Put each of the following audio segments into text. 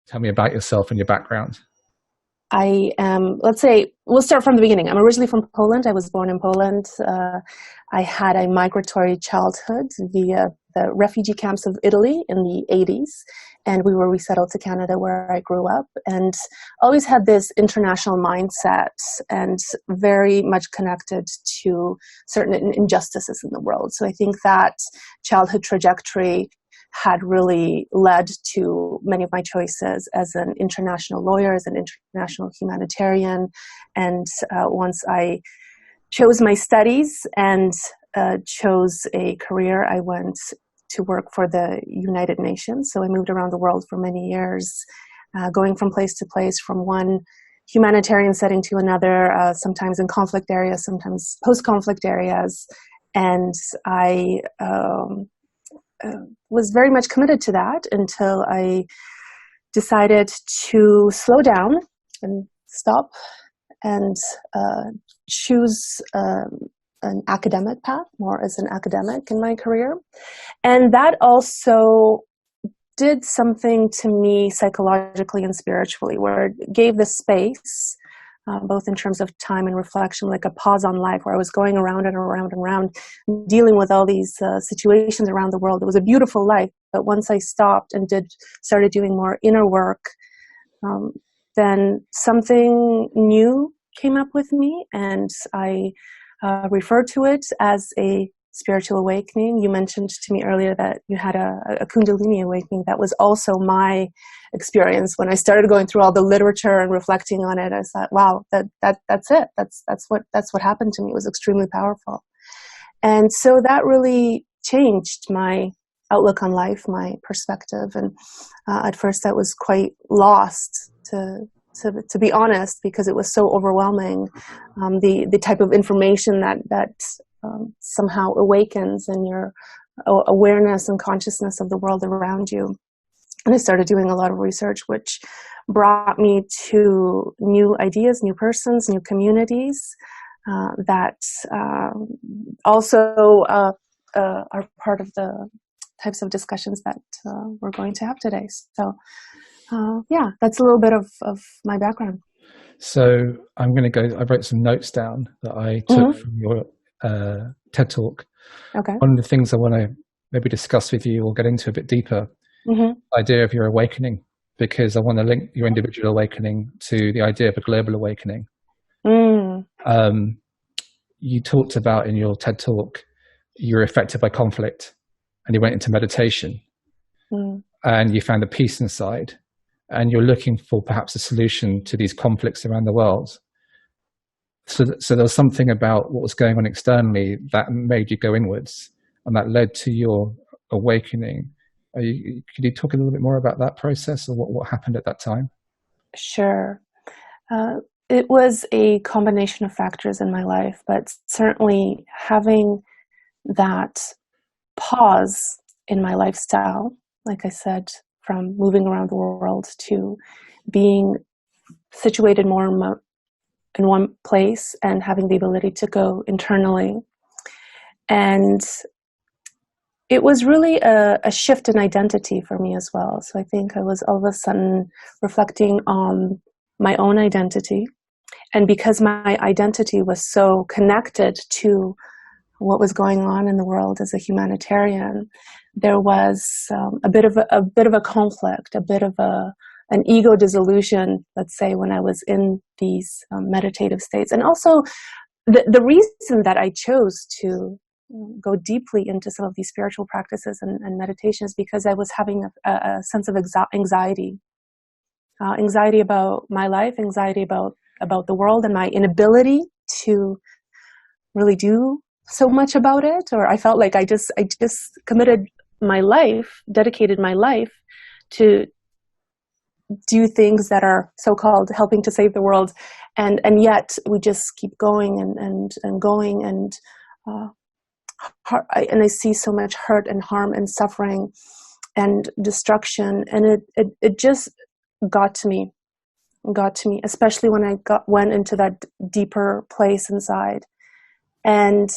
Tell me about yourself and your background. I am, let's say, we'll start from the beginning. I'm originally from Poland. I was born in Poland. I had a migratory childhood via the refugee camps of Italy in the 80s. And we were resettled to Canada where I grew up, and always had this international mindset and very much connected to certain injustices in the world. So I think that childhood trajectory had really led to many of my choices as an international lawyer, as an international humanitarian. And once I chose my studies and chose a career, I went to work for the United Nations. So I moved around the world for many years, going from place to place, from one humanitarian setting to another, sometimes in conflict areas, sometimes post-conflict areas. And I was very much committed to that until I decided to slow down and stop and choose an academic path, more as an academic in my career. And that also did something to me psychologically and spiritually, where it gave the space, both in terms of time and reflection, like a pause on life, where I was going around and around and around, dealing with all these situations around the world. It was a beautiful life, but once I stopped and started doing more inner work, then something new came up with me, and I refer to it as a spiritual awakening. You mentioned to me earlier that you had a Kundalini awakening. That was also my experience when I started going through all the literature and reflecting on it. I thought, wow, that's it. That's what happened to me. It was extremely powerful, and so that really changed my outlook on life, my perspective. And at first, I was quite lost to be honest, because it was so overwhelming, the type of information that somehow awakens in your awareness and consciousness of the world around you. And I started doing a lot of research, which brought me to new ideas, new persons, new communities that also are part of the types of discussions that we're going to have today. So yeah, that's a little bit of my background. So I'm going to go, I wrote some notes down that I took from your TED Talk. Okay. One of the things I want to maybe discuss with you or get into a bit deeper, the idea of your awakening, because I want to link your individual awakening to the idea of a global awakening. You talked about in your TED Talk, you're affected by conflict, and you went into meditation, and you found the peace inside, and you're looking for perhaps a solution to these conflicts around the world. So there was something about what was going on externally that made you go inwards, and that led to your awakening. Could you talk a little bit more about that process, or what happened at that time? Sure. It was a combination of factors in my life, but certainly having that pause in my lifestyle, like I said, from moving around the world to being situated more in one place and having the ability to go internally. And it was really a shift in identity for me as well. So I think I was all of a sudden reflecting on my own identity. And because my identity was so connected to what was going on in the world as a humanitarian, there was a bit of a conflict, a bit of an ego dissolution, let's say, when I was in these meditative states. And also the reason that I chose to go deeply into some of these spiritual practices and meditation is because I was having a sense of anxiety about my life, anxiety about the world, and my inability to really do so much about it. Or I felt like I just committed my life, dedicated my life to do things that are so-called helping to save the world, and yet we just keep going and going, and I see so much hurt and harm and suffering and destruction, and it just got to me, especially when I went into that deeper place inside. And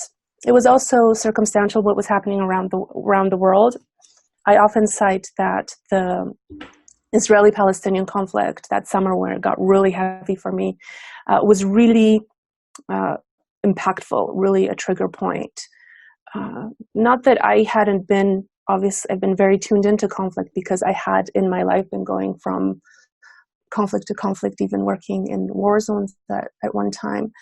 it was also circumstantial what was happening around the world. I often cite that the Israeli-Palestinian conflict that summer, where it got really heavy for me, was really impactful, really a trigger point. Not that I hadn't been, obviously, I've been very tuned into conflict because I had in my life been going from conflict to conflict, even working in war zones at one time.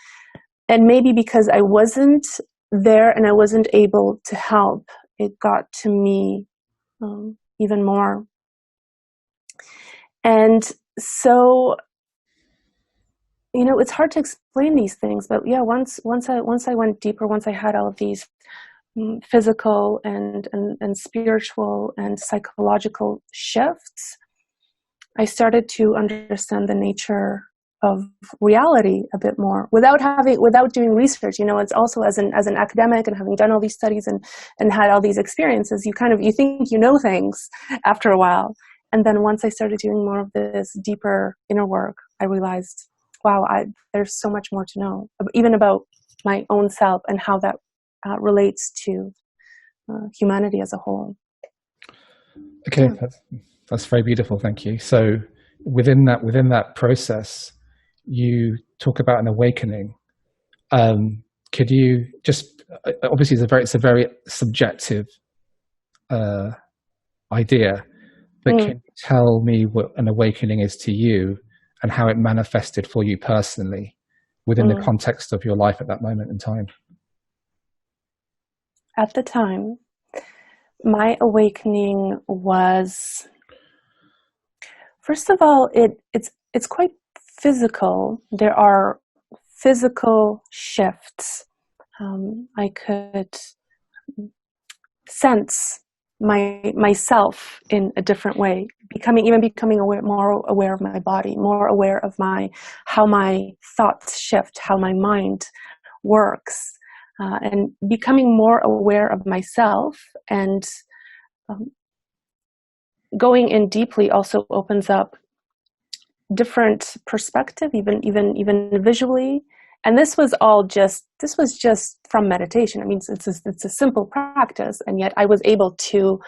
And maybe because I wasn't there and I wasn't able to help, it got to me even more. And so, it's hard to explain these things, but yeah, once I went deeper, once I had all of these physical and spiritual and psychological shifts, I started to understand the nature of reality a bit more without doing research. It's also as an academic and having done all these studies and had all these experiences, you think things after a while. And then once I started doing more of this deeper inner work, I realized, wow, there's so much more to know, even about my own self and how that relates to humanity as a whole. Okay, yeah. That's very beautiful. Thank you. So within that process, you talk about an awakening. Could you just, obviously it's a very subjective idea, but can you tell me what an awakening is to you and how it manifested for you personally within the context of your life at that moment in time? At the time, my awakening was, first of all, it's quite physical. There are physical shifts. I could sense myself in a different way, becoming more aware of my body, more aware of how my thoughts shift, how my mind works, and becoming more aware of myself. And going in deeply also opens up different perspective, even visually. And this was just from meditation. I mean, it's a simple practice, and yet I was able to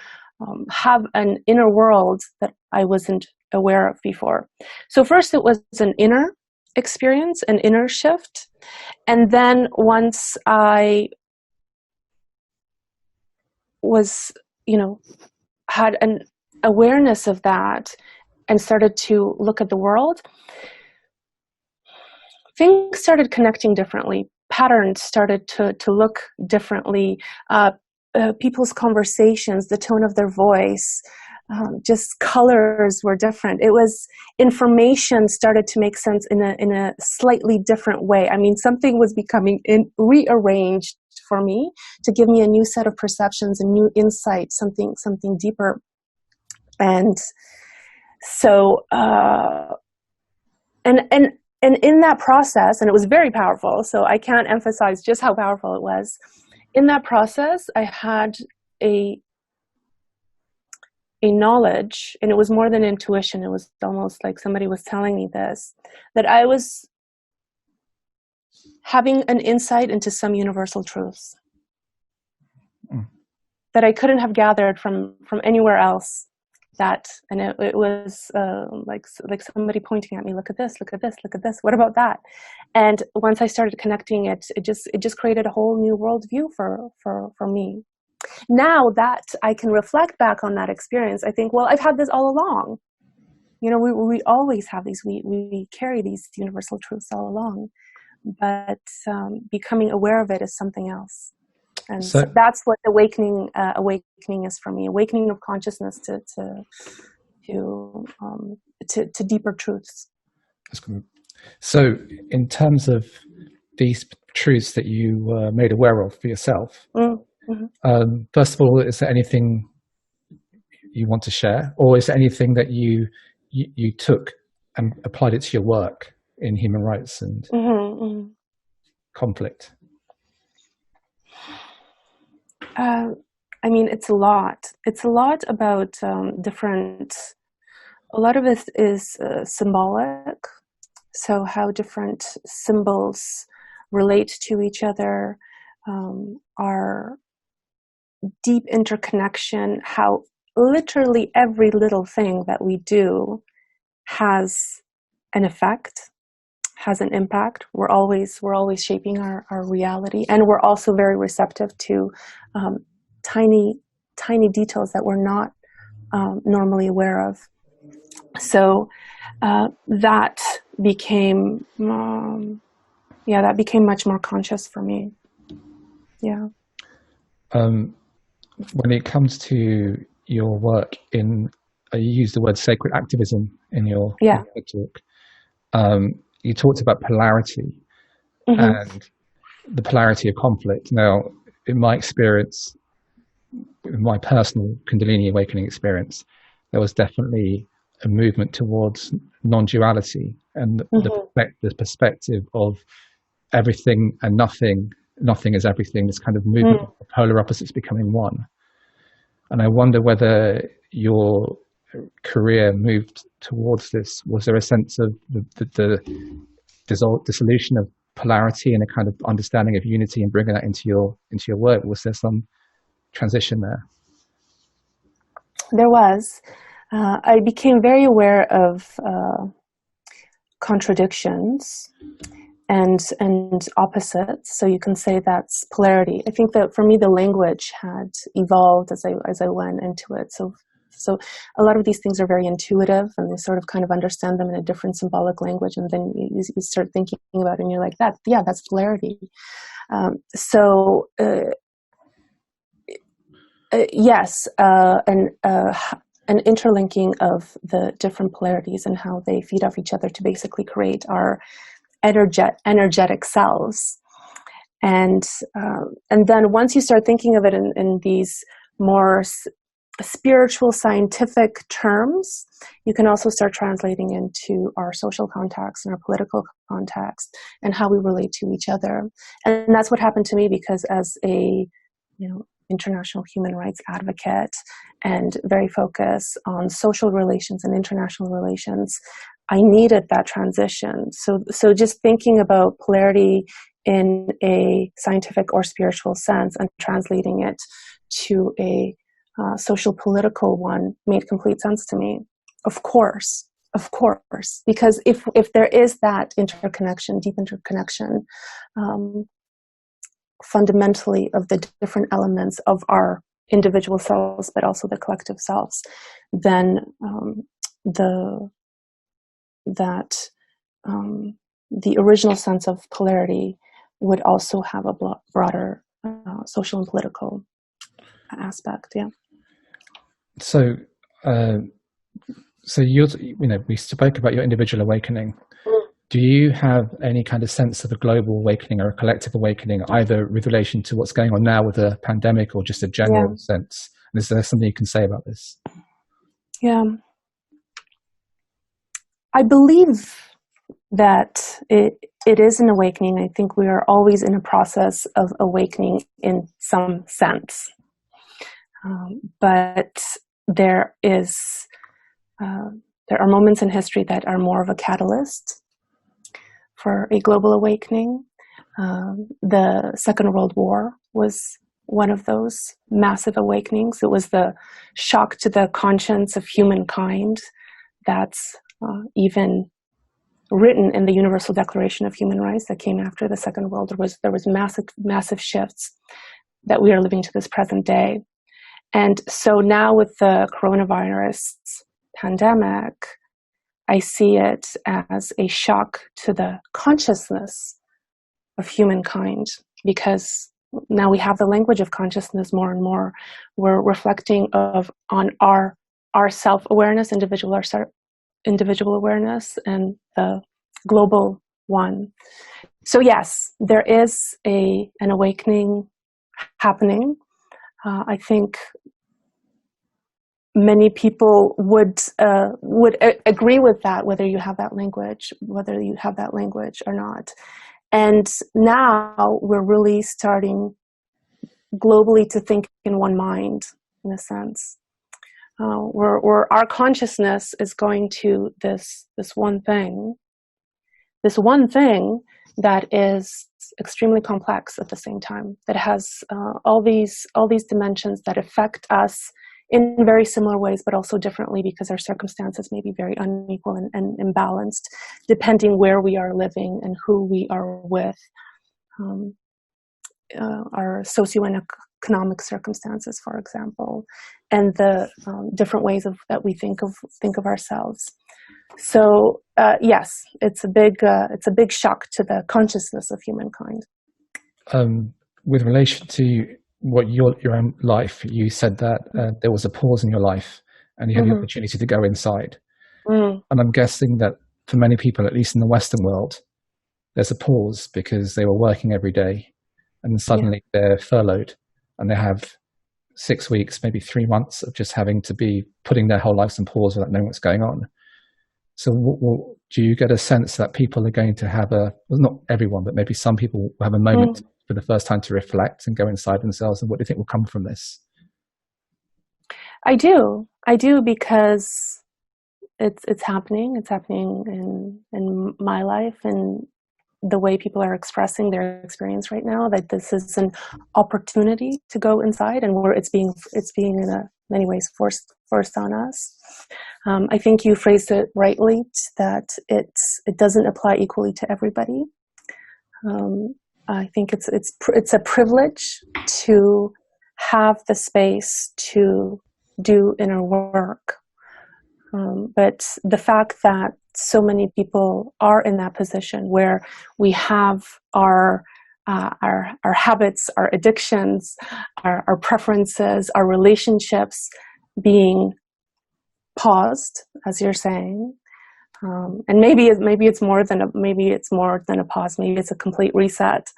have an inner world that I wasn't aware of before. So first it was an inner experience, an inner shift. And then once I was, had an awareness of that and started to look at the world, things started connecting differently. Patterns started to look differently. People's conversations, the tone of their voice, just colors were different. It was, information started to make sense in a slightly different way. I mean, something was becoming rearranged for me to give me a new set of perceptions, a new insight, something deeper. And so, and in that process, and it was very powerful, so I can't emphasize just how powerful it was. In that process, I had a knowledge, and it was more than intuition. It was almost like somebody was telling me this, that I was having an insight into some universal truths that I couldn't have gathered from anywhere else. And it was like somebody pointing at me, look at this, look at this, look at this, what about that? And once I started connecting it just created a whole new worldview for me. Now that I can reflect back on that experience, I think, well, I've had this all along. We always have these, we carry these universal truths all along, but becoming aware of it is something else. And so that's what awakening is for me. Awakening of consciousness to deeper truths. That's good. So, in terms of these truths that you were made aware of for yourself, first of all, is there anything you want to share, or is there anything that you took and applied it to your work in human rights and conflict? I mean, it's a lot. It's a lot about different. A lot of it is symbolic. So how different symbols relate to each other, our deep interconnection, how literally every little thing that we do has an effect, has an impact. We're always shaping our reality, and we're also very receptive to tiny details that we're not normally aware of. So that became much more conscious for me. Yeah. When it comes to your work you use the word sacred activism in your talk. You talked about polarity and the polarity of conflict. Now, in my experience, in my personal Kundalini awakening experience, there was definitely a movement towards non-duality and the perspective of everything and nothing is everything, this kind of movement of polar opposites becoming one. And I wonder whether your career moved towards this. Was there a sense of the dissolution of polarity and a kind of understanding of unity and bringing that into your work? Was there some transition there? There was. I became very aware of contradictions and opposites. So you can say that's polarity. I think that for me, the language had evolved as I went into it. So a lot of these things are very intuitive, and you sort of kind of understand them in a different symbolic language, and then you start thinking about it, and you're like, that's polarity. Yes, an interlinking of the different polarities and how they feed off each other to basically create our energetic selves. And then once you start thinking of it in these more spiritual, scientific terms, you can also start translating into our social context and our political context and how we relate to each other. And that's what happened to me, because as a international human rights advocate and very focused on social relations and international relations, I needed that transition. So just thinking about polarity in a scientific or spiritual sense and translating it to a social political one made complete sense to me. Of course, because if there is that interconnection, deep interconnection, fundamentally of the different elements of our individual selves, but also the collective selves, then the original sense of polarity would also have a broader social and political aspect. Yeah. So we spoke about your individual awakening. Do you have any kind of sense of a global awakening or a collective awakening, either with relation to what's going on now with the pandemic or just a general sense? And is there something you can say about this? Yeah. I believe that it is an awakening. I think we are always in a process of awakening in some sense. But there are moments in history that are more of a catalyst for a global awakening. The Second World War was one of those massive awakenings. It was the shock to the conscience of humankind that's even written in the Universal Declaration of Human Rights that came after the Second World War. There was massive shifts that we are living to this present day. And so now with the coronavirus pandemic, I see it as a shock to the consciousness of humankind, because now we have the language of consciousness more and more. We're reflecting on our self-awareness, individual awareness, and the global one. So yes, there is an awakening happening. I think many people would agree with that, whether you have that language or not. And now we're really starting globally to think in one mind, in a sense. Where our consciousness is going to this one thing that is extremely complex at the same time, that has all these dimensions that affect us in very similar ways, but also differently because our circumstances may be very unequal and imbalanced, depending where we are living and who we are with, our socioeconomic circumstances, for example, and the different ways that we think of ourselves. So yes, it's a big shock to the consciousness of humankind. With relation to what your own life, you said that there was a pause in your life, and you had the opportunity to go inside. And I'm guessing that for many people, at least in the Western world, there's a pause because they were working every day, and suddenly they're furloughed, and they have 6 weeks, maybe 3 months of just having to be putting their whole lives on pause without knowing what's going on. So do you get a sense that people are going to have well, not everyone, but maybe some people will have a moment for the first time to reflect and go inside themselves? And what do you think will come from this? I do, because it's happening. It's happening in my life and the way people are expressing their experience right now. That this is an opportunity to go inside, and where it's being in many ways forced on us. I think you phrased it rightly, that it doesn't apply equally to everybody. I think it's a privilege to have the space to do inner work. But the fact that so many people are in that position where we have our habits, our addictions, our preferences, our relationships being paused, as you're saying, and maybe it's more than a pause. Maybe it's a complete reset.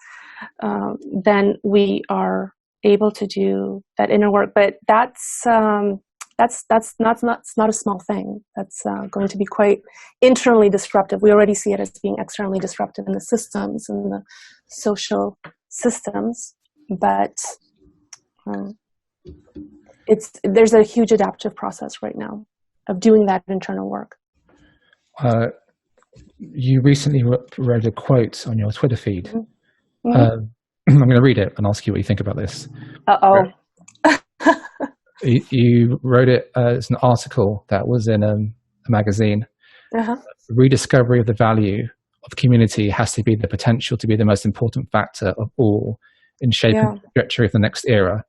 Then we are able to do that inner work. But that's not a small thing. That's going to be quite internally disruptive. We already see it as being externally disruptive in the systems and the social systems, but there's a huge adaptive process right now of doing that internal work. You recently wrote a quote on your Twitter feed. I'm going to read it and ask you what you think about this. You wrote it as an article that was in a magazine. The rediscovery of the value of community has to be the potential to be the most important factor of all in shaping the trajectory of the next era.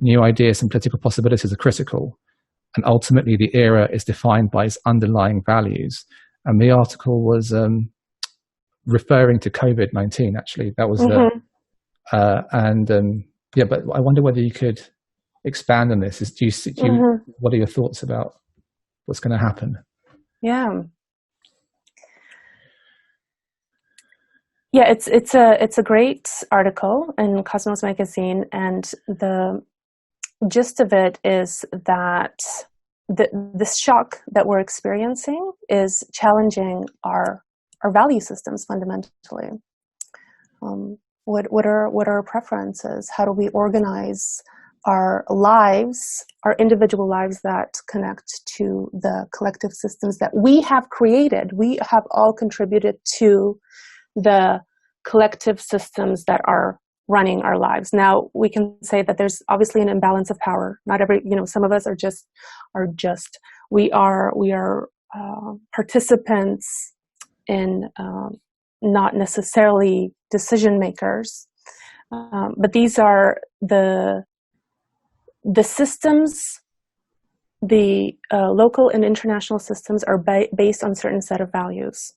New ideas and political possibilities are critical, and ultimately the era is defined by its underlying values. And the article was referring to COVID-19, actually. That was but I wonder whether you could expand on this. What are your thoughts about what's going to happen? It's a great article in Cosmos magazine, and the gist of it is that this shock that we're experiencing is challenging our value systems fundamentally. What are our preferences? How do we organize our lives, our individual lives that connect to the collective systems that we have created? We have all contributed to the collective systems that are running our lives. Now, we can say that there's obviously an imbalance of power. Not every, some of us we are participants in not necessarily decision makers, but these are the systems. The local and international systems are based on a certain set of values.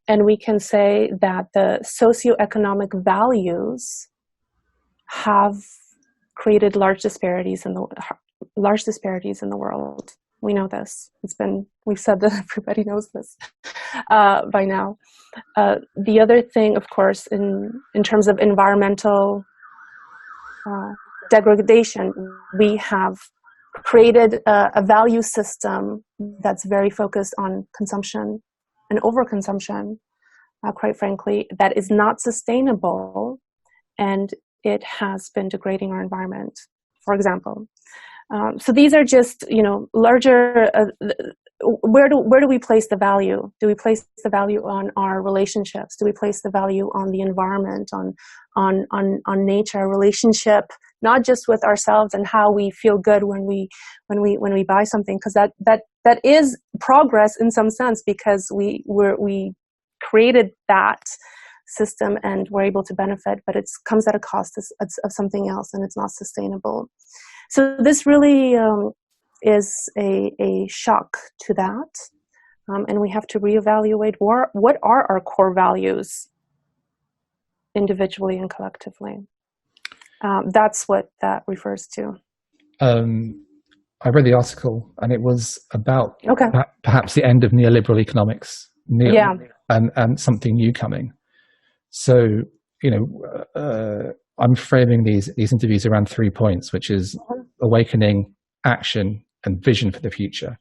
And we can say that the socioeconomic values have created large disparities in the world. We know this. We've said that everybody knows this by now. The other thing, of course, in terms of environmental degradation, we have created a value system that's very focused on consumption and overconsumption, quite frankly, that is not sustainable, and it has been degrading our environment, for example. So these are just, larger. Where do we place the value? Do we place the value on our relationships? Do we place the value on the environment, on nature, our relationship not just with ourselves and how we feel good when we buy something, because that is progress in some sense, because we created that system and we're able to benefit, but it comes at a cost of something else, and it's not sustainable. So this really is a shock to that, and we have to reevaluate what are our core values individually and collectively. That's what that refers to. I read the article, and it was about Okay. perhaps the end of neoliberal economics, Yeah. and something new coming. So, I'm framing these interviews around 3 points, which is awakening, action, and vision for the future.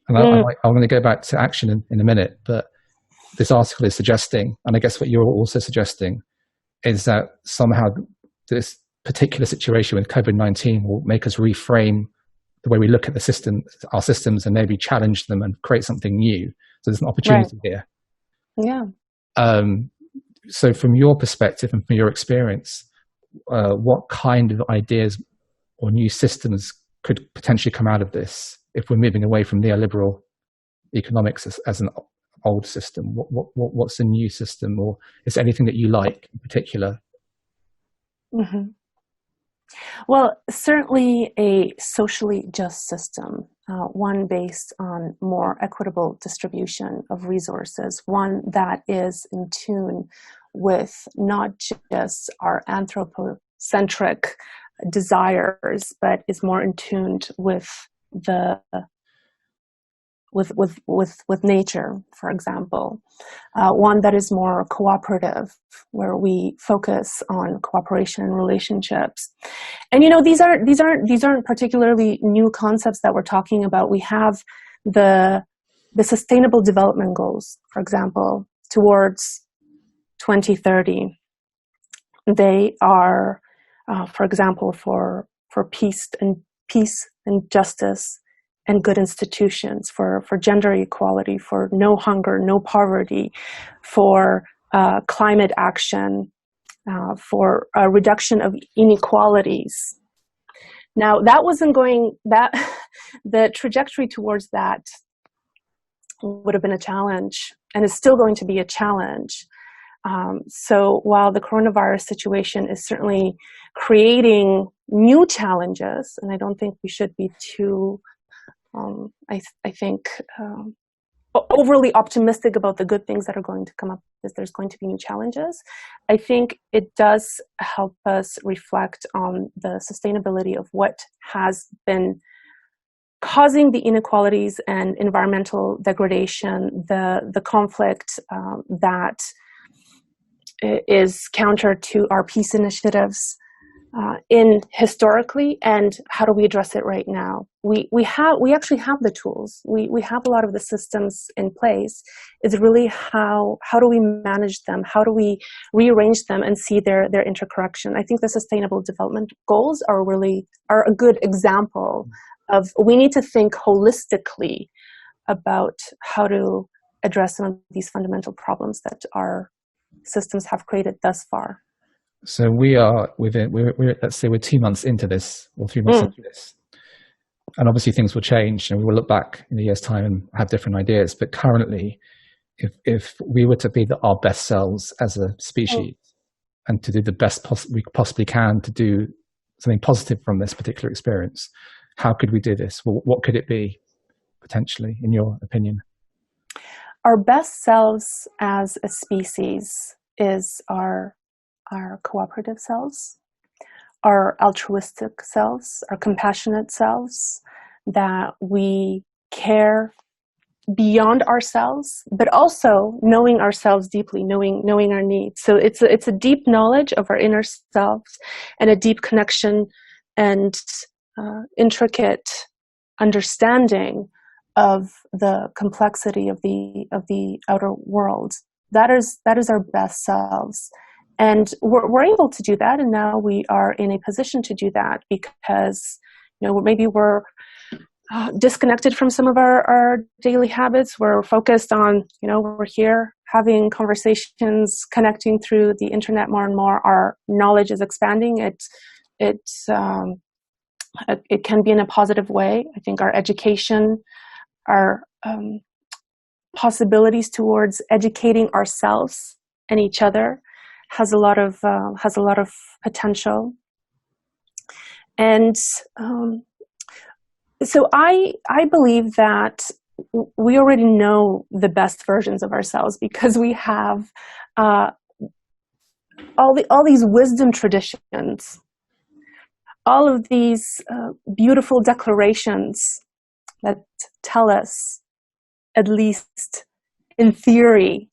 And I'm going to go back to action in a minute, but this article is suggesting, and I guess what you're also suggesting, is that somehow this particular situation with COVID-19 will make us reframe the way we look at our systems, and maybe challenge them and create something new. So there's an opportunity here. Yeah. So from your perspective and from your experience, what kind of ideas or new systems could potentially come out of this if we're moving away from neoliberal economics as an old system? What's a new system, or is there anything that you like in particular? Mm-hmm. Well, certainly a socially just system, one based on more equitable distribution of resources, one that is in tune with not just our anthropocentric desires, but is more in tune with with nature, for example. One that is more cooperative, where we focus on cooperation and relationships. And these aren't particularly new concepts that we're talking about. We have the Sustainable Development Goals, for example, towards 2030. They are, for example, for peace and justice and good institutions, for gender equality, for no hunger, no poverty, for climate action, for a reduction of inequalities. Now, the trajectory towards that would have been a challenge, and is still going to be a challenge. So while the coronavirus situation is certainly creating new challenges, and I don't think we should be too I think overly optimistic about the good things that are going to come up, because there's going to be new challenges. I think it does help us reflect on the sustainability of what has been causing the inequalities and environmental degradation, the conflict that is counter to our peace initiatives in historically, and how do we address it right now? We actually have the tools. We have a lot of the systems in place. It's really how do we manage them? How do we rearrange them and see their intercorrection? I think the Sustainable Development Goals are a good example of, we need to think holistically about how to address some of these fundamental problems that our systems have created thus far. So we're let's say we're 2 months into this, or 3 months into this, and obviously things will change, and we will look back in a year's time and have different ideas. But currently, if we were to be our best selves as a species, and to do the best we possibly can to do something positive from this particular experience, how could we do this? Well, what could it be potentially, in your opinion? Our best selves as a species is our cooperative selves, our altruistic selves, our compassionate selves, that we care beyond ourselves, but also knowing ourselves deeply, knowing our needs. So it's a deep knowledge of our inner selves, and a deep connection and intricate understanding of the complexity of the outer world. That is our best selves. And we're able to do that, and now we are in a position to do that because, maybe we're disconnected from some of our daily habits. We're focused on, we're here having conversations, connecting through the internet more and more. Our knowledge is expanding. it can be in a positive way. I think our education, our possibilities towards educating ourselves and each other has a lot of potential. And so I believe that we already know the best versions of ourselves because we have all these wisdom traditions, all of these beautiful declarations that tell us, at least in theory.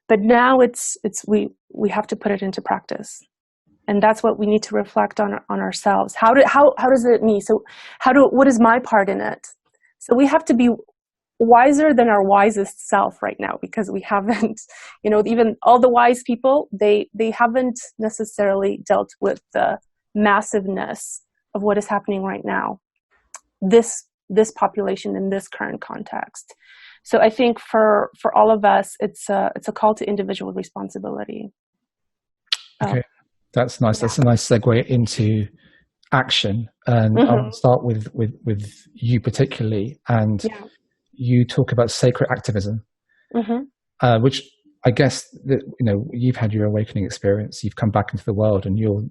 But now we have to put it into practice, and that's what we need to reflect on ourselves. How does it mean? So what is my part in it? So we have to be wiser than our wisest self right now, because we haven't, even all the wise people, they haven't necessarily dealt with the massiveness of what is happening right now, this population in this current context. So I think for all of us, it's a call to individual responsibility. Okay, that's nice. Yeah. That's a nice segue into action, and Mm-hmm. I'll start with you particularly. And you talk about sacred activism, mm-hmm. Which I guess that you've had your awakening experience. You've come back into the world, and you're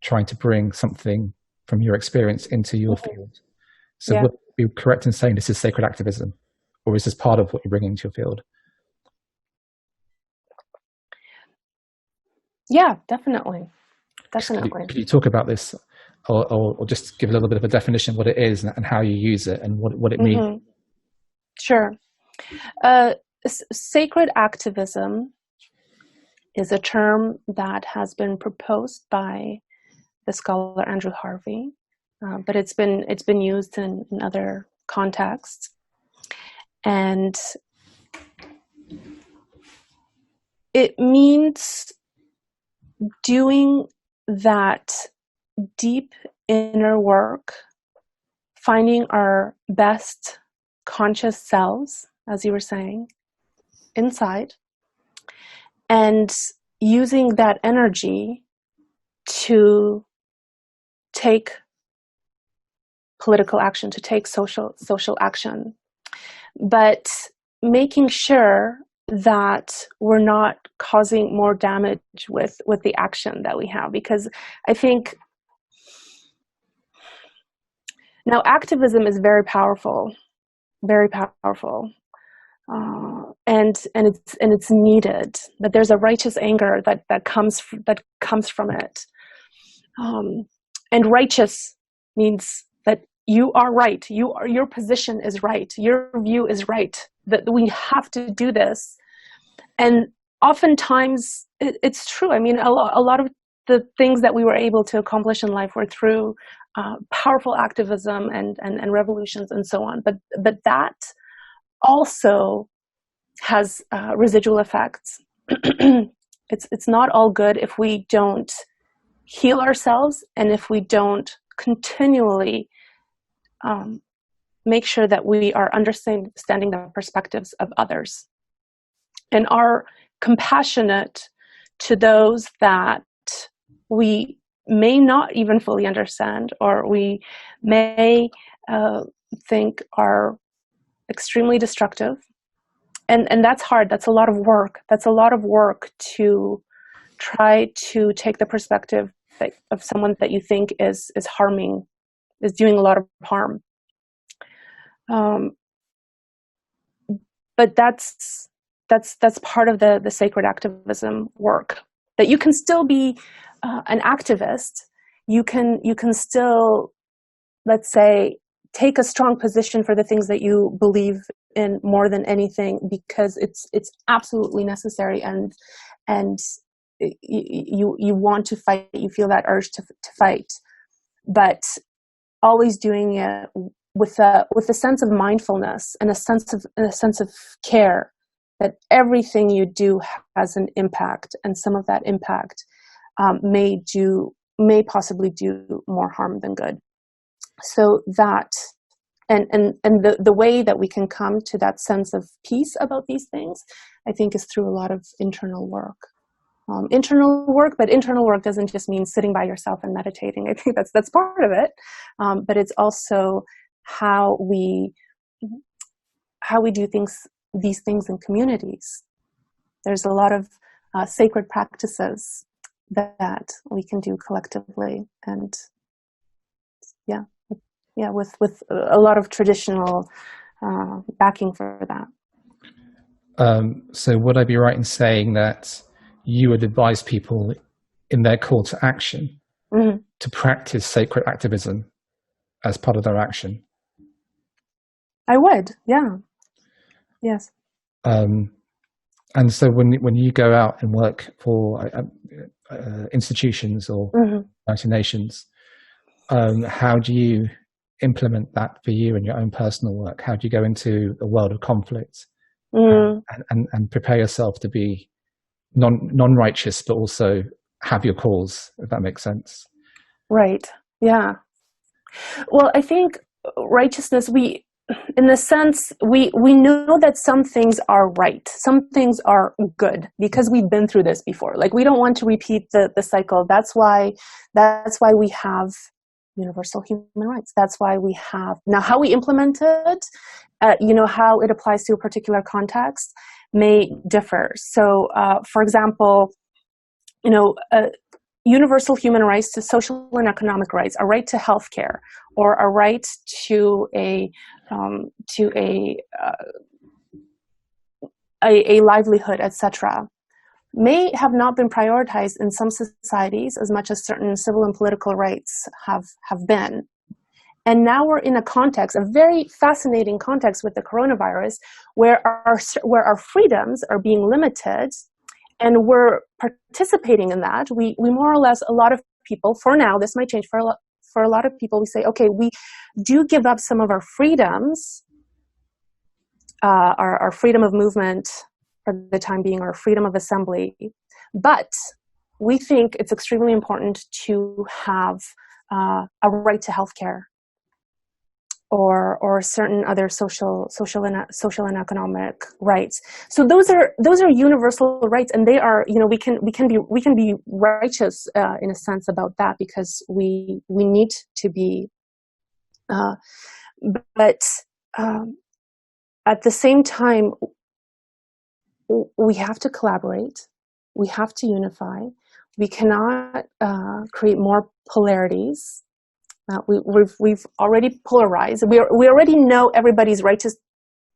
trying to bring something from your experience into your mm-hmm. field. So would it be correct in saying this is sacred activism? Or is this part of what you're bringing to your field? Yeah, definitely. Could you talk about this, or just give a little bit of a definition of what it is and how you use it and what it means? Mm-hmm. Sure. Sacred activism is a term that has been proposed by the scholar Andrew Harvey, but it's been used in other contexts. And it means doing that deep inner work, finding our best conscious selves, as you were saying, inside, and using that energy to take political action, to take social action. But making sure that we're not causing more damage with the action that we have, because I think now activism is very powerful, and it's needed. But there's a righteous anger that comes from it, and righteous means that you are right. Your position is right. Your view is right. That we have to do this. And oftentimes it's true. I mean, a lot of the things that we were able to accomplish in life were through powerful activism and revolutions and so on. But that also has residual effects. It's not all good if we don't heal ourselves and if we don't continually make sure that we are understanding the perspectives of others and are compassionate to those that we may not even fully understand, or we may think are extremely destructive. And that's hard. That's a lot of work. That's a lot of work to try to take the perspective of someone that you think is harming, is doing a lot of harm. But that's part of the sacred activism work. That you can still be an activist. You can still, let's say, take a strong position for the things that you believe in more than anything, because it's absolutely necessary, and you want to fight. You feel that urge to fight, but always doing it with a sense of mindfulness and a sense of care, that everything you do has an impact, and some of that impact may possibly do more harm than good. So that and the way that we can come to that sense of peace about these things, I think, is through a lot of internal work. internal work, but internal work doesn't just mean sitting by yourself and meditating. I think that's part of it, but it's also how we do these things in communities. There's a lot of sacred practices that we can do collectively, and with a lot of traditional backing for that. So would I be right in saying that you would advise people in their call to action to practice sacred activism as part of their action? I would, yeah. Yes. And so when you go out and work for institutions or United Nations, how do you implement that for you in your own personal work? How do you go into a world of conflict and prepare yourself to be non-righteous, but also have your cause, if that makes sense? Right. Yeah. Well, I think righteousness, in the sense, we know that some things are right, some things are good, because we've been through this before. Like, we don't want to repeat the cycle. That's why we have universal human rights. That's why we have, now how we implement it, how it applies to a particular context may differ. So, for example, universal human rights to social and economic rights, a right to healthcare, or a right to a livelihood, etc., may have not been prioritized in some societies as much as certain civil and political rights have been. And now we're in a context, a very fascinating context with the coronavirus, where our freedoms are being limited, and we're participating in that. We more or less, a lot of people, for now, this might change, for a lot of people, we say, okay, we do give up some of our freedoms, our freedom of movement for the time being, our freedom of assembly, but we think it's extremely important to have a right to healthcare, or certain other social and economic rights. So those are universal rights, and they are, we can be righteous in a sense about that, because we need to be, but at the same time, we have to collaborate, we have to unify. We cannot create more polarities. We've already polarized. We already know everybody's righteous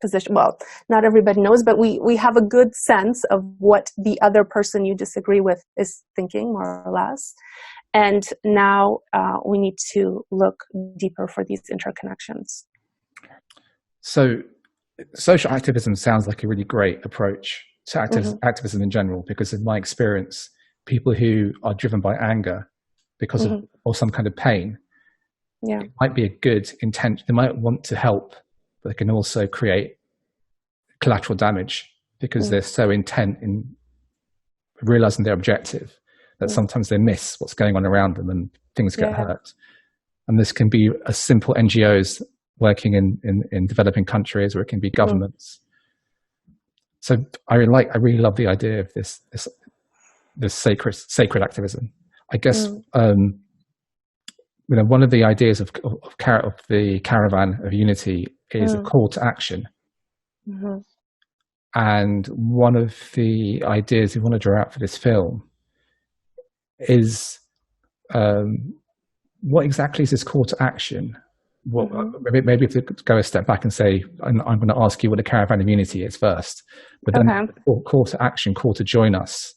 position. Well, not everybody knows, but we have a good sense of what the other person you disagree with is thinking, more or less. And now we need to look deeper for these interconnections. So social activism sounds like a really great approach to activism in general, because in my experience, people who are driven by anger because of or some kind of pain, it might be a good intent. They might want to help, but they can also create collateral damage because they're so intent in realizing their objective that sometimes they miss what's going on around them and things get hurt. And this can be as simple NGOs working in developing countries, or it can be governments. So I really love the idea of this sacred activism. I guess one of the ideas of the Caravan of Unity is a call to action. And one of the ideas we want to draw out for this film is what exactly is this call to action? Maybe if we could go a step back and say, I'm going to ask you what the Caravan of Unity is first, but then call to action, call to join us.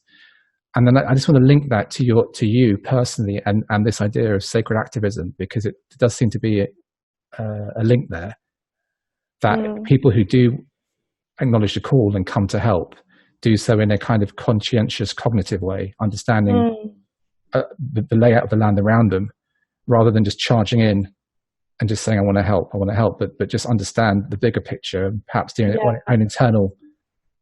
And then I just want to link that to you personally and this idea of sacred activism, because it does seem to be a link there, that people who do acknowledge the call and come to help do so in a kind of conscientious, cognitive way, understanding the layout of the land around them, rather than just charging in and just saying, I want to help, but just understand the bigger picture and perhaps doing it on its own internal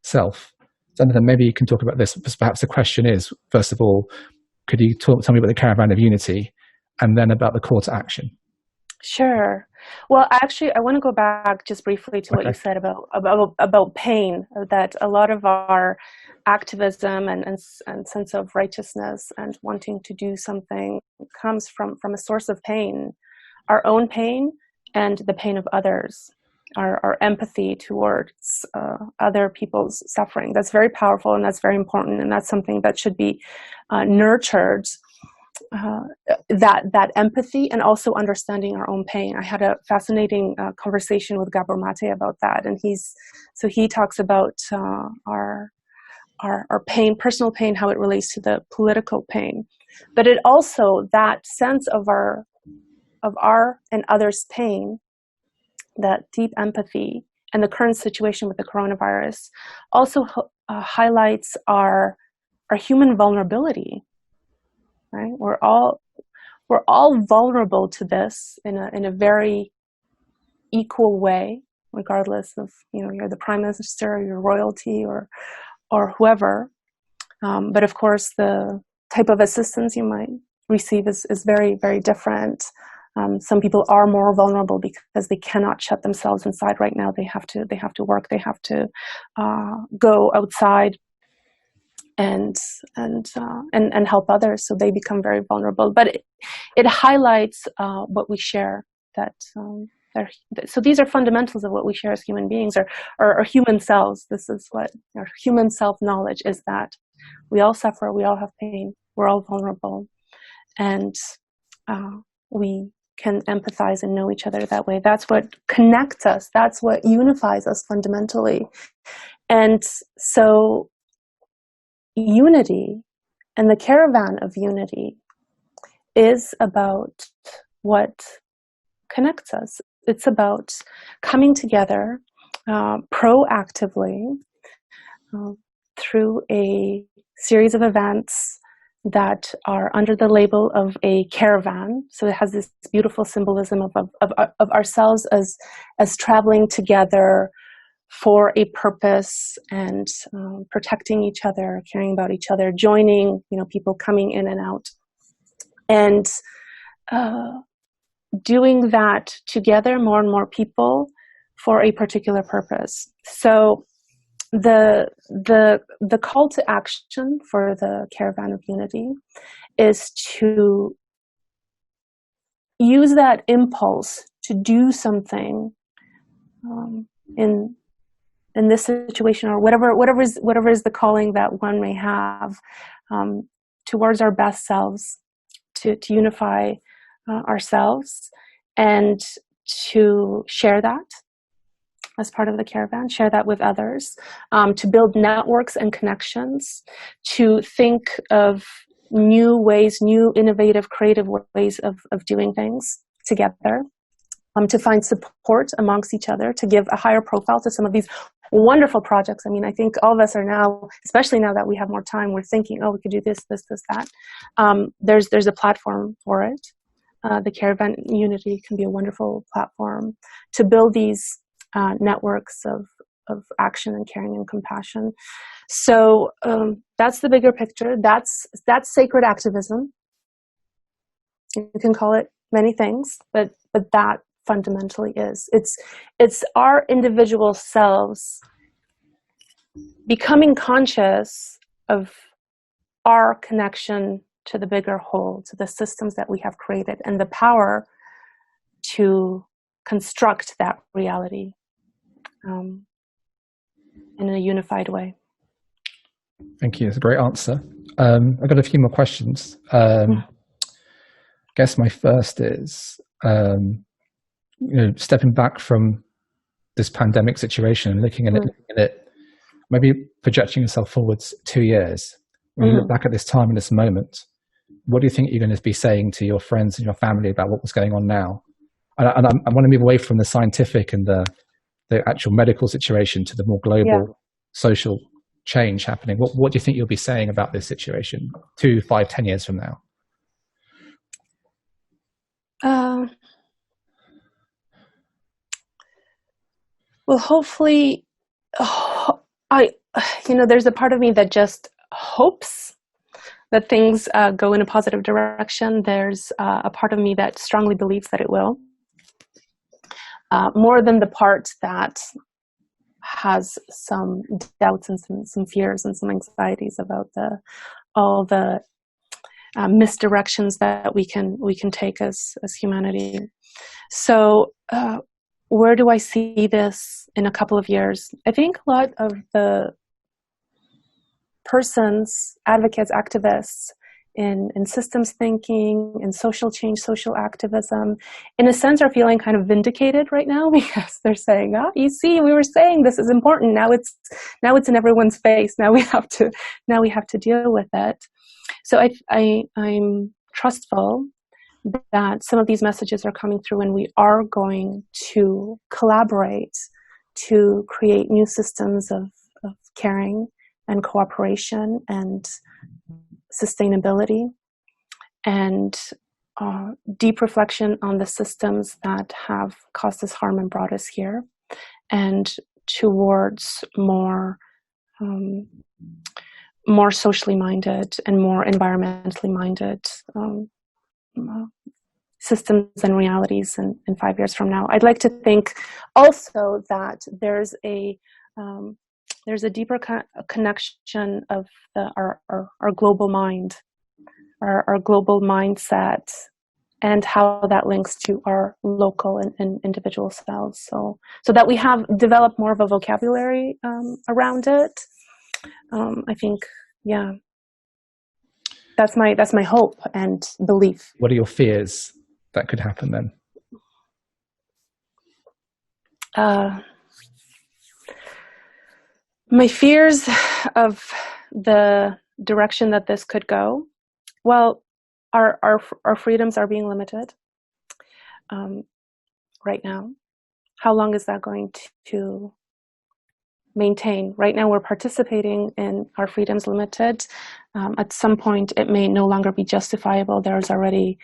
self. Jonathan, maybe you can talk about this. Perhaps the question is, first of all, could you tell me about the Caravan of Unity, and then about the call to action? Sure. Well, actually, I want to go back just briefly to what you said about pain, that a lot of our activism and sense of righteousness and wanting to do something comes from a source of pain, our own pain and the pain of others, our empathy towards other people's suffering. That's very powerful, and that's very important, and that's something that should be nurtured. That empathy and also understanding our own pain. I had a fascinating conversation with Gabor Mate about that, and he talks about our pain, personal pain, how it relates to the political pain, but it also, that sense of our and others' pain, that deep empathy, and the current situation with the coronavirus also highlights our human vulnerability. Right? We're all vulnerable to this in a very equal way, regardless of, you're the prime minister, or your royalty, or whoever. But of course, the type of assistance you might receive is very, very different. Some people are more vulnerable because they cannot shut themselves inside right now. They have to work. They have to go outside and help others, so they become very vulnerable. But it highlights what we share. So these are fundamentals of what we share as human beings, or human selves. This is what our human self-knowledge is, that we all suffer, we all have pain, we're all vulnerable, and we can empathize and know each other that way. That's what connects us. That's what unifies us fundamentally. And so unity and the caravan of unity is about what connects us. It's about coming together proactively through a series of events that are under the label of a caravan. So it has this beautiful symbolism of ourselves as traveling together for a purpose, and protecting each other, caring about each other, joining, people coming in and out, and doing that together, more and more people, for a particular purpose. So the call to action for the Caravan of Unity is to use that impulse to do something in this situation, or whatever is the calling that one may have, towards our best selves, to unify ourselves, and to share that as part of the caravan, share that with others, to build networks and connections, to think of new ways, new innovative, creative ways of doing things together, to find support amongst each other, to give a higher profile to some of these wonderful projects. I mean, I think all of us are now, especially now that we have more time, we're thinking, oh, we could do this, that. There's a platform for it. The Caravan Unity can be a wonderful platform to build these networks of action and caring and compassion. So that's the bigger picture. That's sacred activism. You can call it many things, but that fundamentally is. It's our individual selves becoming conscious of our connection to the bigger whole, to the systems that we have created, and the power to construct that reality in a unified way. Thank you. It's a great answer. I've got a few more questions. I guess my first is, stepping back from this pandemic situation and looking at it, maybe projecting yourself forwards 2 years. When you look back at this time and this moment, what do you think you're going to be saying to your friends and your family about what was going on now? And I want to move away from the scientific and the actual medical situation to the more global social change happening. What do you think you'll be saying about this situation 2, 5, 10 years from now? Well, hopefully, there's a part of me that just hopes that things go in a positive direction. There's a part of me that strongly believes that it will. more than the part that has some doubts and some fears and some anxieties about all the misdirections that we can take as humanity. So where do I see this in a couple of years? I think a lot of the persons, advocates, activists in systems thinking, in social change, social activism, in a sense are feeling kind of vindicated right now, because they're saying, "Ah, you see, we were saying this is important. Now it's in everyone's face. Now we have to deal with it." So I'm trustful that some of these messages are coming through, and we are going to collaborate to create new systems of caring and cooperation and sustainability, and deep reflection on the systems that have caused us harm and brought us here, and towards more socially minded and more environmentally minded systems and realities in 5 years from now. I'd like to think also that there's a deeper connection of our global mind, our global mindset, and how that links to our local and individual selves. So that we have developed more of a vocabulary around it. I think, yeah, that's my hope and belief. What are your fears that could happen then? My fears of the direction that this could go. Well, our freedoms are being limited right now. How long is that going to maintain? Right now we're participating in our freedoms limited. At some point it may no longer be justifiable. There's already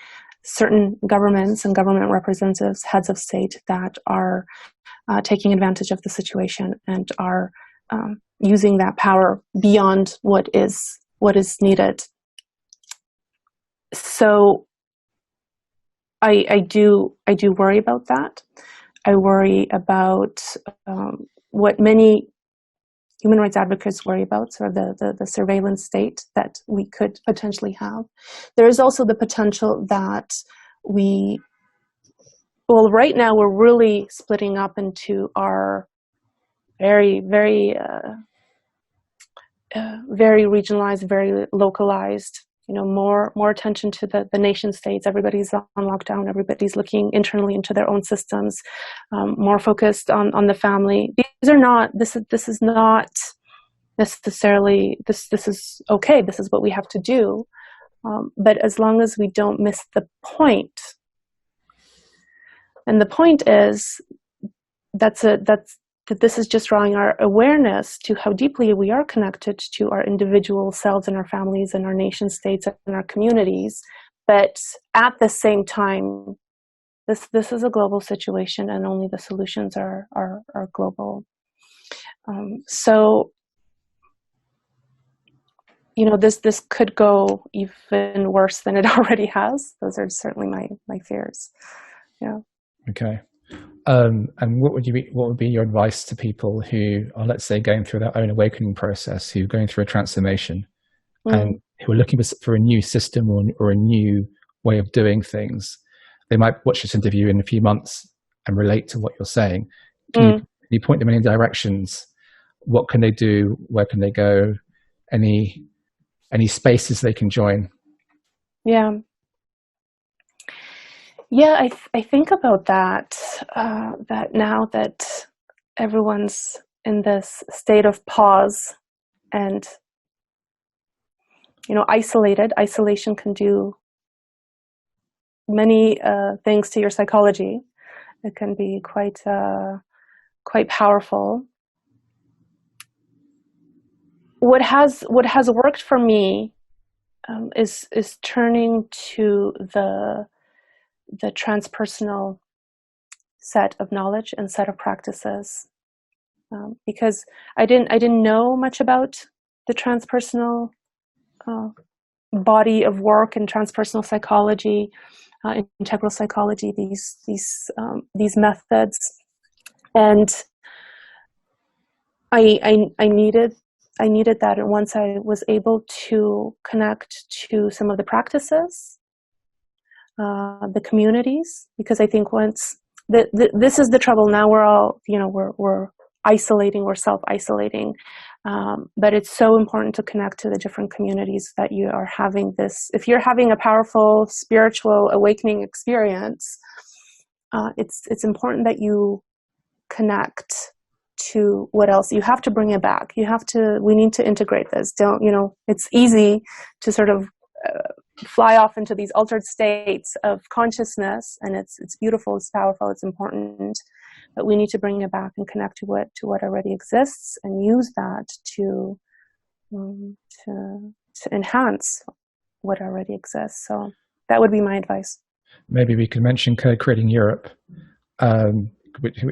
certain governments and government representatives, heads of state, that are taking advantage of the situation and are using that power beyond what is needed. So I do worry about that. I worry about what many human rights advocates worry about, sort of the surveillance state that we could potentially have. There is also the potential that right now we're really splitting up into our very, very, very regionalized, very localized, more attention to the nation states. Everybody's on lockdown. Everybody's looking internally into their own systems, more focused on the family. This is not necessarily, this is okay. This is what we have to do. But as long as we don't miss the point, and the point is that this is just drawing our awareness to how deeply we are connected to our individual selves and our families and our nation states and our communities. But at the same time, this is a global situation, and only the solutions are global. So, this could go even worse than it already has. Those are certainly my fears. Yeah. Okay. And what would be your advice to people who are, let's say, going through their own awakening process, who are going through a transformation, and who are looking for a new system or a new way of doing things? They might watch this interview in a few months and relate to what you're saying. Can you point them in any directions? What can they do? Where can they go? Any spaces they can join? Yeah. Yeah, I think about that, that now that everyone's in this state of pause and, isolated. Isolation can do many things to your psychology. It can be quite powerful. What has worked for me is turning to the transpersonal set of knowledge and set of practices, because I didn't know much about the transpersonal body of work and transpersonal psychology. integral psychology, these methods, and I needed that. And once I was able to connect to some of the practices, the communities, because I think once this is the trouble now, we're all, we're isolating, we're self-isolating, but it's so important to connect to the different communities that you are having this. If you're having a powerful spiritual awakening experience, it's important that you connect to what else. You have to bring it back. We need to integrate this. It's easy to sort of fly off into these altered states of consciousness, and it's beautiful, it's powerful, it's important, but we need to bring it back and connect to what already exists and use that to enhance what already exists. So that would be my advice. Maybe we could mention Co-Creating Europe,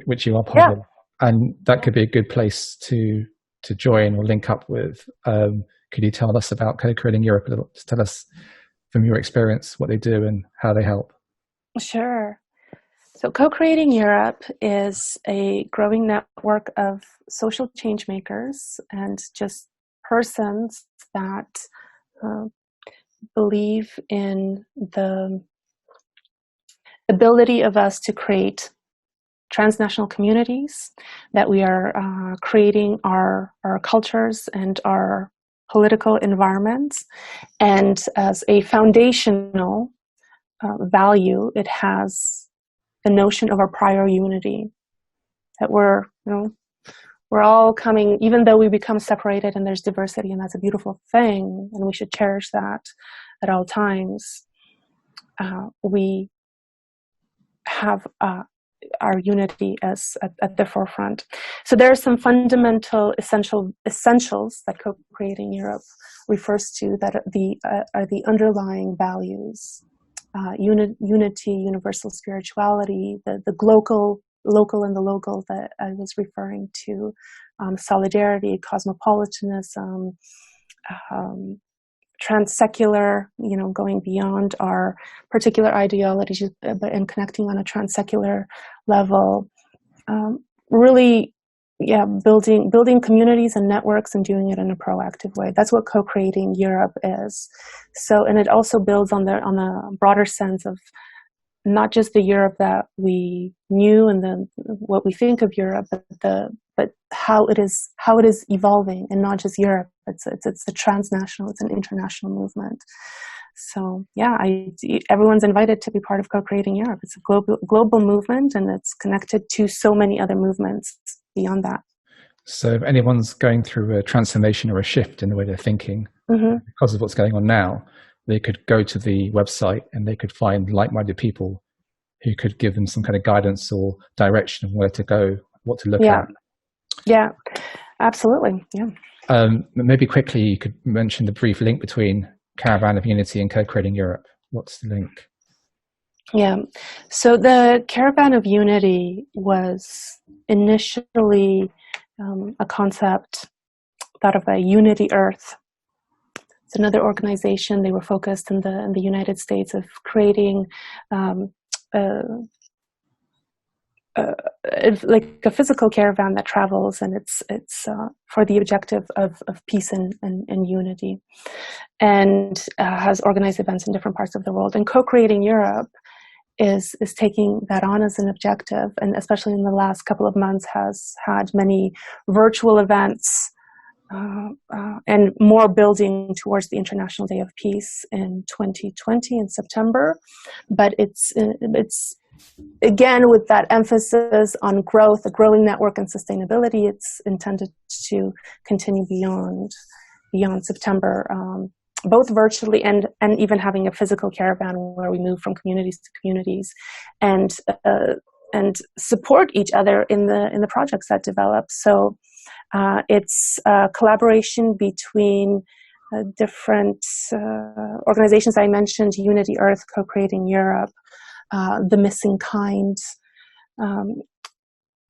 which you are part of, and that could be a good place to join or link up with. Could you tell us about Co-Creating Europe a little? Just tell us from your experience what they do and how they help. Sure. So Co-Creating Europe is a growing network of social change makers and just persons that believe in the ability of us to create transnational communities, that we are creating our cultures and our political environments, and as a foundational value, it has the notion of our prior unity, that we're all coming, even though we become separated and there's diversity, and that's a beautiful thing, and we should cherish that at all times. We have our unity as at the forefront. So there are some fundamental essentials that Co-Creating Europe refers to that are the underlying values: unity, universal spirituality, the local and the local that I was referring to, solidarity, cosmopolitanism, transsecular, going beyond our particular ideologies, but and connecting on a transsecular level. Really, building communities and networks and doing it in a proactive way. That's what Co-Creating Europe is. So, and it also builds on a broader sense of not just the Europe that we knew and what we think of Europe, but how it is evolving, and not just Europe. It's the transnational, it's an international movement. So everyone's invited to be part of Co-Creating Europe. It's a global movement, and it's connected to so many other movements beyond that. So if anyone's going through a transformation or a shift in the way they're thinking because of what's going on now, they could go to the website and they could find like-minded people who could give them some kind of guidance or direction of where to go, what to look at. Yeah, absolutely. Yeah. Maybe quickly you could mention the brief link between Caravan of Unity and Co-Creating Europe. What's the link? Yeah. So the Caravan of Unity was initially a concept thought of a Unity Earth. It's another organization. They were focused in the United States of creating like a physical caravan that travels, and it's for the objective of peace and unity, and has organized events in different parts of the world. And Co-Creating Europe is taking that on as an objective, and especially in the last couple of months has had many virtual events and more building towards the International Day of Peace in 2020 in September. But it's again, with that emphasis on growth, a growing network, and sustainability. It's intended to continue beyond September, both virtually and even having a physical caravan where we move from communities to communities and support each other in the projects that develop. So it's a collaboration between different organizations I mentioned: Unity Earth, Co-Creating Europe, The Missing Kind,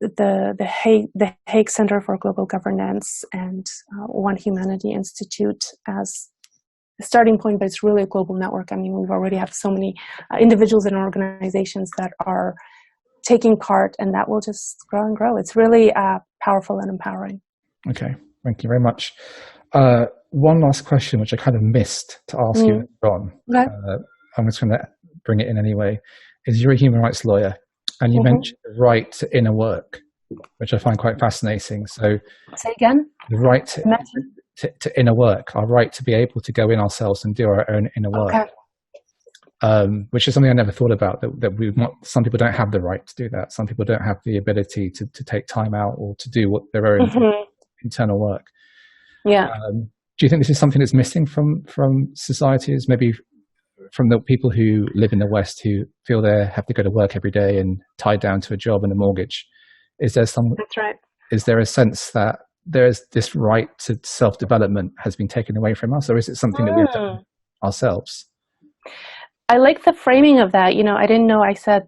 the Hague Center for Global Governance, and One Humanity Institute as starting point, but it's really a global network. I mean, we've already have so many individuals and organizations that are taking part, and that will just grow and grow. It's really powerful and empowering. Okay, thank you very much. One last question, which I kind of missed to ask you, Ron. Okay. I'm just going to bring it in anyway. Is you're a human rights lawyer, and you mentioned the right to inner work, which I find quite fascinating. So, say again. The right to inner work, our right to be able to go in ourselves and do our own inner work. Okay. Which is something I never thought about. That we want. Some people don't have the right to do that. Some people don't have the ability to take time out or to do what their own internal work. Yeah. Do you think this is something that's missing from societies, maybe from the people who live in the West who feel they have to go to work every day and tied down to a job and a mortgage? Is there some? That's right. Is there a sense that there's this right to self-development has been taken away from us, or is it something that we have done ourselves? I like the framing of that. You know, I didn't know I said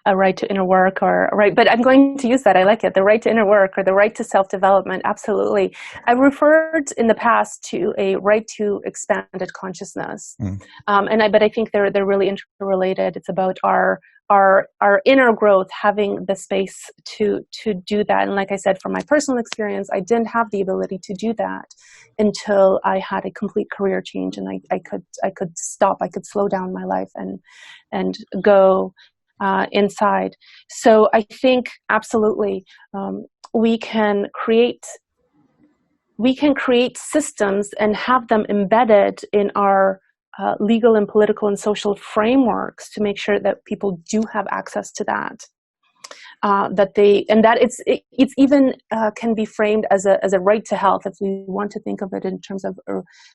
a right to inner work or right, but I'm going to use that. I like it. The right to inner work or the right to self-development. Absolutely. I've referred in the past to a right to expanded consciousness. But I think they're really interrelated. It's about our inner growth, having the space to do that. And like I said, from my personal experience, I didn't have the ability to do that until I had a complete career change, and I could stop, I could slow down my life and go inside. So I think absolutely we can create systems and have them embedded in our legal and political and social frameworks to make sure that people do have access to that. It's even can be framed as a right to health if we want to think of it in terms of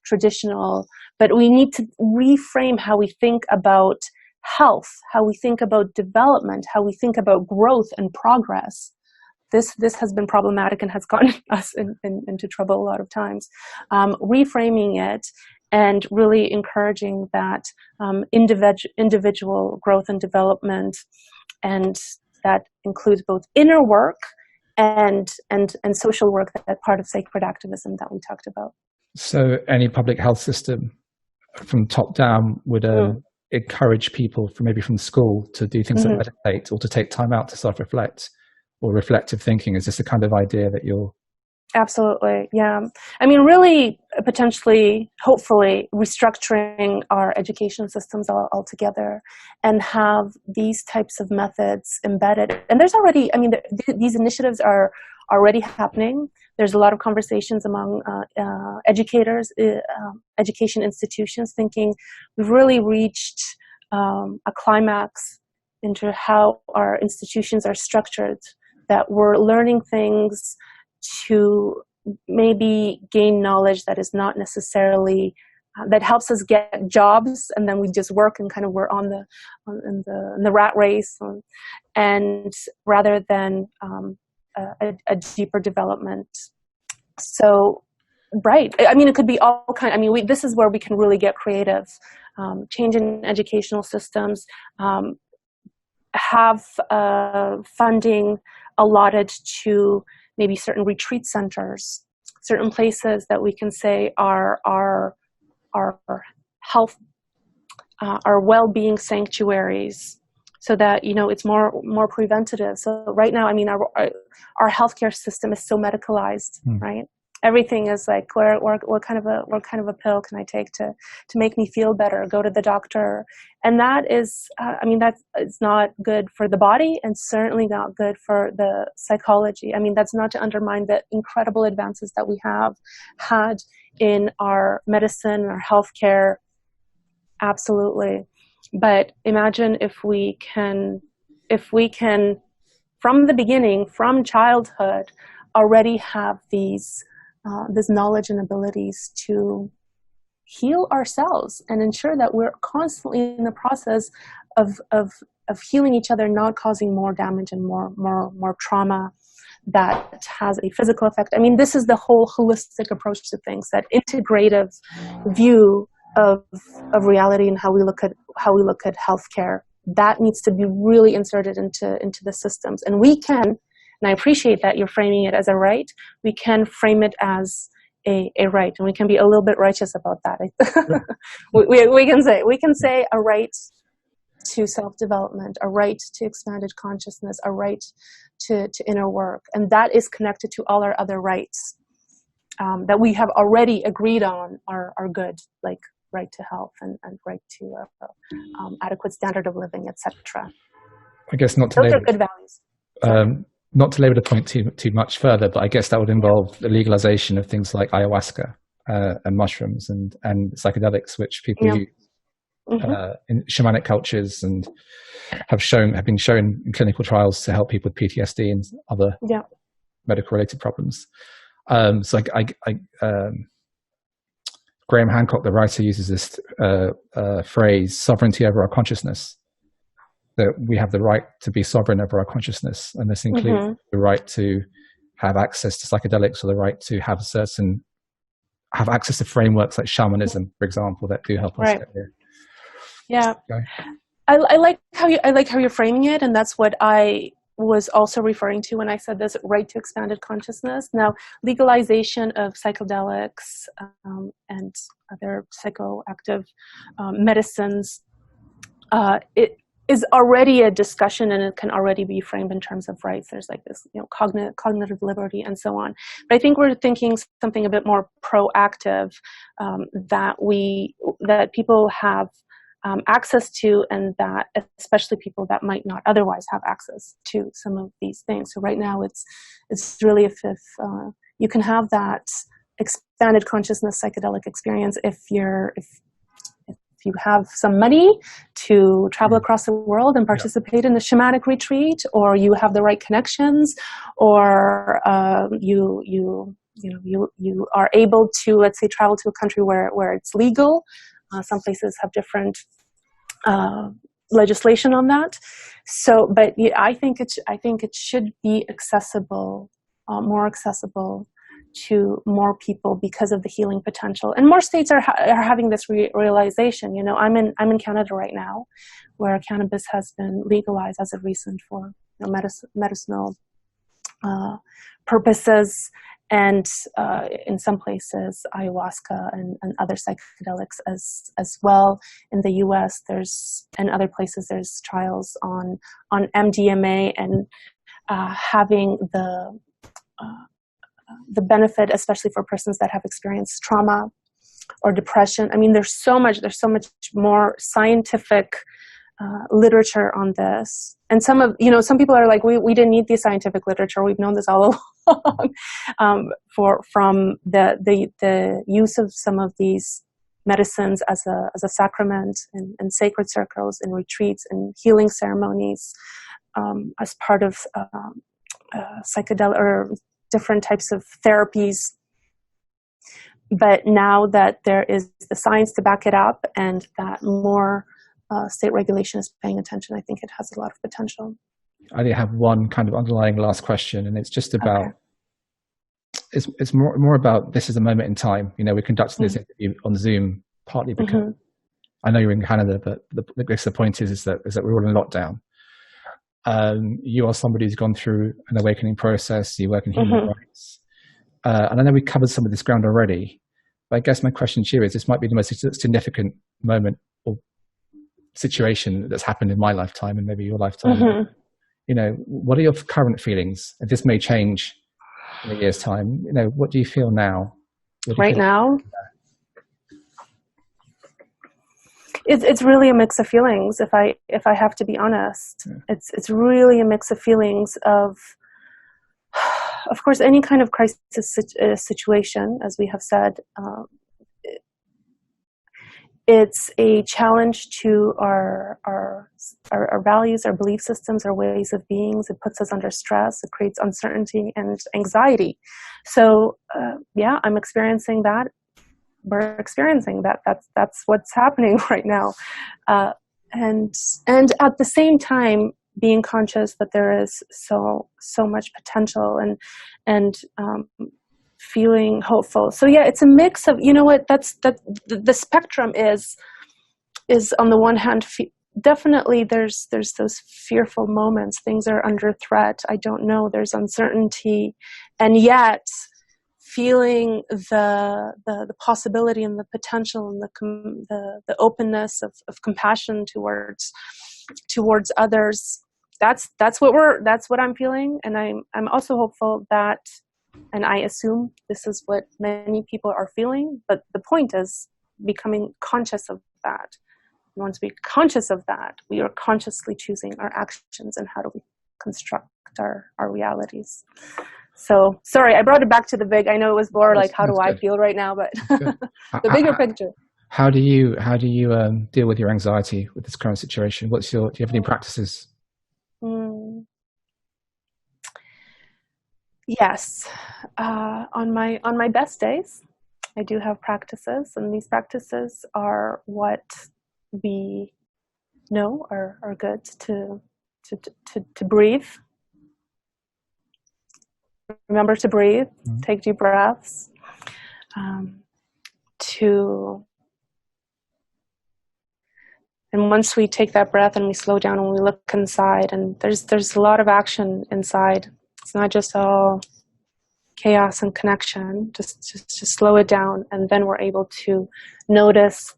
traditional. But we need to reframe how we think about health, how we think about development, how we think about growth and progress. This has been problematic and has gotten us into trouble a lot of times. Reframing it and really encouraging that individual growth and development, and that includes both inner work and social work, that part of sacred activism that we talked about. So any public health system from top down would encourage people from school to do things like meditate or to take time out to self-reflect or reflective thinking. Is this the kind of idea that you're... Absolutely. Yeah. I mean, really potentially, hopefully restructuring our education systems altogether and have these types of methods embedded. And there's already, I mean, these initiatives are already happening. There's a lot of conversations among educators, education institutions, thinking we've really reached a climax into how our institutions are structured, that we're learning things to maybe gain knowledge that is not necessarily that helps us get jobs, and then we just work and kind of we're in the rat race, and rather than a deeper development. So, right. I mean, it could be all kind. I mean, this is where we can really get creative. Change in educational systems, have funding allotted to maybe certain retreat centers, certain places that we can say are health, our well-being sanctuaries, so that, you know, it's more preventative. So right now, I mean, our healthcare system is so medicalized, right? Everything is like, what kind of a pill can I take to make me feel better? Go to the doctor, and that is, I mean, it's not good for the body, and certainly not good for the psychology. I mean, that's not to undermine the incredible advances that we have had in our medicine and our healthcare. Absolutely, but imagine if we can, from the beginning, from childhood, already have these. This knowledge and abilities to heal ourselves and ensure that we're constantly in the process of healing each other, not causing more damage and more trauma that has a physical effect. I mean, this is the whole holistic approach to things, that integrative view of reality and how we look at healthcare. That needs to be really inserted into the systems, and we can. And I appreciate that you're framing it as a right. We can frame it as a right, and we can be a little bit righteous about that. we can say a right to self-development, a right to expanded consciousness, a right to inner work, and that is connected to all our other rights that we have already agreed on are good, like right to health and right to adequate standard of living, etc. I guess not to Those labor, are good values. not to labor the point too much further, but I guess that would involve the legalization of things like ayahuasca and mushrooms and psychedelics, which people use in shamanic cultures and have been shown in clinical trials to help people with PTSD and other medical related problems. So Graham Hancock, the writer, uses this phrase, sovereignty over our consciousness, that we have the right to be sovereign over our consciousness. And this includes the right to have access to psychedelics, or the right to have access to frameworks like shamanism, for example, that do help us get there. Yeah. Okay. I like how you're framing it, and that's what I was also referring to when I said this right to expanded consciousness. Now, legalization of psychedelics and other psychoactive medicines, it is already a discussion, and it can already be framed in terms of rights. There's like this, cognitive liberty and so on. But I think we're thinking something a bit more proactive that people have access to, and that especially people that might not otherwise have access to some of these things. So right now it's really if you can have that expanded consciousness psychedelic experience if you have some money to travel across the world and participate in a shamanic retreat, or you have the right connections, or you are able to, let's say, travel to a country where it's legal. Some places have different legislation on that. So, but I think it should be accessible, more accessible to more people because of the healing potential. And more states are having this realization. I'm in Canada right now, where cannabis has been legalized as of recent for medicinal purposes. And in some places, ayahuasca and other psychedelics as well. In the U.S., and other places, there's trials on MDMA and having the benefit, especially for persons that have experienced trauma or depression. I mean, there's so much more scientific literature on this. And some people are like, we didn't need the scientific literature. We've known this all along. From the use of some of these medicines as a sacrament in sacred circles, in retreats, in healing ceremonies, as part of psychedelic or different types of therapies. But now that there is the science to back it up, and that more state regulation is paying attention, I think it has a lot of potential. I have one kind of underlying last question, and it's just about, it's more about, this is a moment in time. We're conducting this interview on Zoom, partly because I know you're in Canada, but the point is that we're all in lockdown. You are somebody who's gone through an awakening process. You work in human rights. And I know we covered some of this ground already, but I guess my question to you is, this might be the most significant moment or situation that's happened in my lifetime, and maybe your lifetime. What are your current feelings? This may change in a year's time. What do you feel now? Right now? It's really a mix of feelings. If I have to be honest, it's really a mix of feelings of course, any kind of crisis situation, as we have said, it's a challenge to our values, our belief systems, our ways of being. It puts us under stress. It creates uncertainty and anxiety. So, I'm experiencing that. We're experiencing that. That's what's happening right now, and at the same time, being conscious that there is so much potential and feeling hopeful. So it's a mix of, the spectrum is on the one hand, definitely there's those fearful moments. Things are under threat. I don't know. There's uncertainty, and yet feeling the possibility and the potential and the openness of compassion towards others. That's what I'm feeling, and I'm also hopeful that, and I assume this is what many people are feeling. But the point is becoming conscious of that. And once we're conscious of that, we are consciously choosing our actions and how do we construct our realities. So, sorry, I brought it back to the big. I know it was more like, how do I feel right now, but the bigger picture. How do you deal with your anxiety with this current situation? Do you have any practices? Yes, on my best days, I do have practices, and these practices are what we know are good to breathe. Remember to breathe. Mm-hmm. Take deep breaths. And once we take that breath and we slow down and we look inside, and there's a lot of action inside. It's not just all chaos and connection. Just slow it down, and then we're able to notice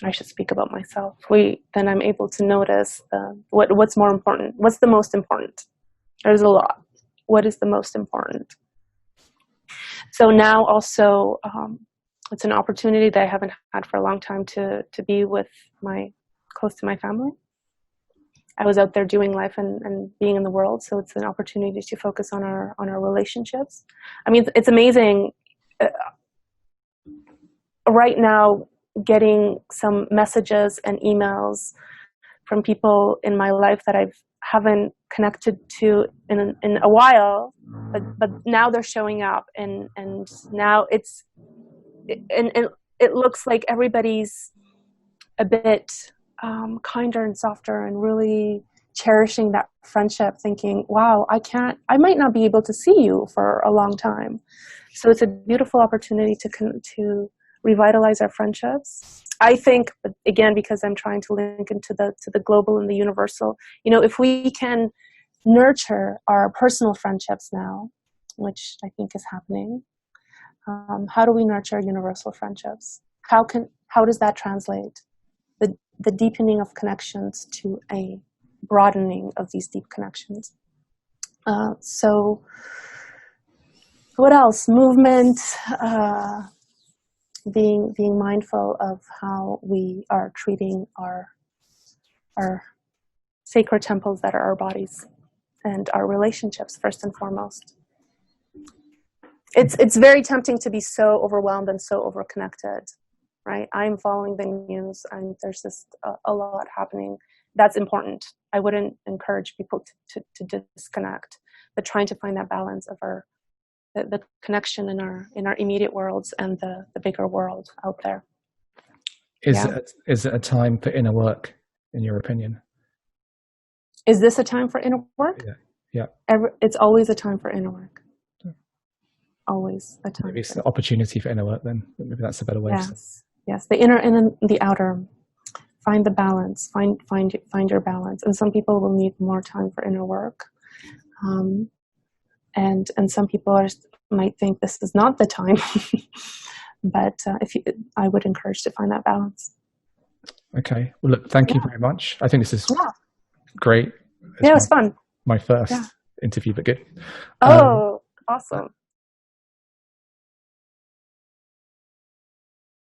I should speak about myself. Then I'm able to notice what's more important. What's the most important? There's a lot. What is the most important? So now also, it's an opportunity that I haven't had for a long time to be close to my family. I was out there doing life and being in the world, so it's an opportunity to focus on our relationships. I mean, it's amazing. Right now, getting some messages and emails from people in my life that I haven't connected to in a while, but now they're showing up, and now it looks like everybody's a bit kinder and softer and really cherishing that friendship, thinking, wow, I might not be able to see you for a long time. So it's a beautiful opportunity to revitalize our friendships. I think, but again, because I'm trying to link into the global and the universal, if we can nurture our personal friendships now, which I think is happening, how do we nurture universal friendships? How does that translate? The deepening of connections to a broadening of these deep connections. So what else? Movement, being mindful of how we are treating our sacred temples that are our bodies and our relationships first and foremost. It's very tempting to be so overwhelmed and so overconnected, right? I'm following the news, and there's just a lot happening. That's important. I wouldn't encourage people to disconnect, but trying to find that balance of the connection in our immediate worlds and the bigger world out there. Is it a time for inner work, in your opinion? Is this a time for inner work? Yeah. It's always a time for inner work. Always a time. Maybe it's an opportunity for inner work then. Maybe that's a better way. Yes. The inner and the outer. Find the balance. Find your balance. And some people will need more time for inner work. And some people might think this is not the time. But I would encourage to find that balance. Okay. Well, look, thank you very much. I think this is great. It was fun. My first interview, but good. Oh, awesome.